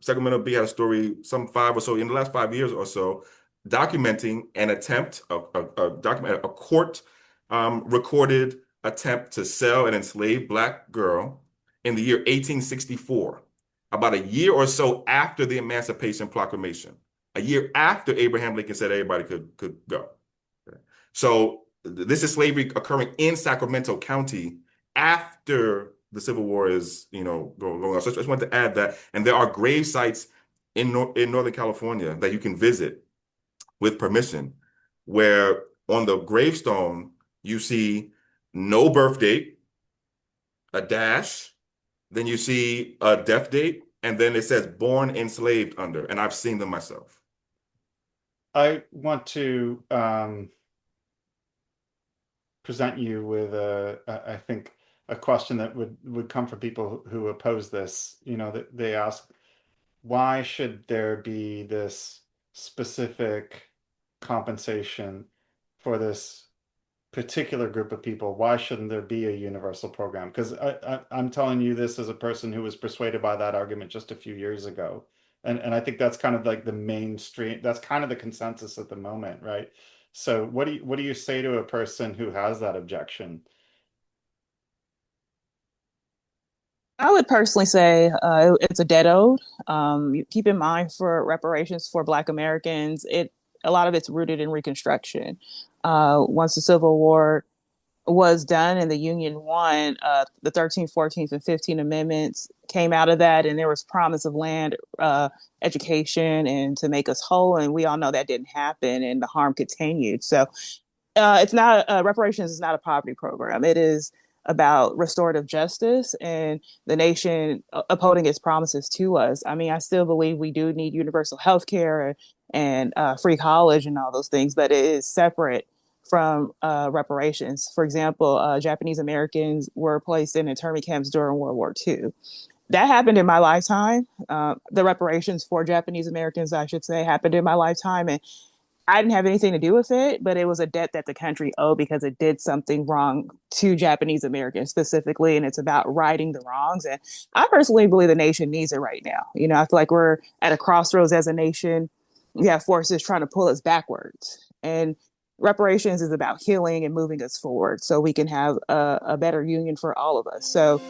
Sacramento Bee had a story some five or so in the last 5 years or so, documenting an attempt, a court recorded attempt to sell an enslaved black girl in the year 1864, about a year or so after the Emancipation Proclamation, a year after Abraham Lincoln said everybody could go. Okay. So this is slavery occurring in Sacramento County after the Civil War is, going on. So I just wanted to add that. And there are grave sites in Northern California that you can visit with permission, where on the gravestone you see no birth date, a dash, then you see a death date, and then it says born enslaved under. And I've seen them myself. I want to present you with I think, a question that would come from people who oppose this. That they ask, why should there be this specific compensation for this particular group of people? Why shouldn't there be a universal program? Because I'm telling you this as a person who was persuaded by that argument just a few years ago. And I think that's kind of like the mainstream, that's kind of the consensus at the moment, right? So what do you say to a person who has that objection? I would personally say it's a dead ode. Keep in mind for reparations for Black Americans, a lot of it's rooted in Reconstruction. Once the Civil War was done and the Union won, the 13th, 14th, and 15th Amendments came out of that, and there was promise of land, education, and to make us whole. And we all know that didn't happen, and the harm continued. So it's not reparations is not a poverty program. It is about restorative justice and the nation upholding its promises to us. I mean, I still believe we do need universal health care and free college and all those things, but it is separate from reparations. For example, Japanese Americans were placed in internment camps during World War II. That happened in my lifetime. The reparations for Japanese Americans, I should say, happened in my lifetime. And I didn't have anything to do with it, but it was a debt that the country owed because it did something wrong to Japanese Americans specifically. And it's about righting the wrongs. And I personally believe the nation needs it right now. I feel like we're at a crossroads as a nation. We have forces trying to pull us backwards. And reparations is about healing and moving us forward so we can have a better union for all of us. So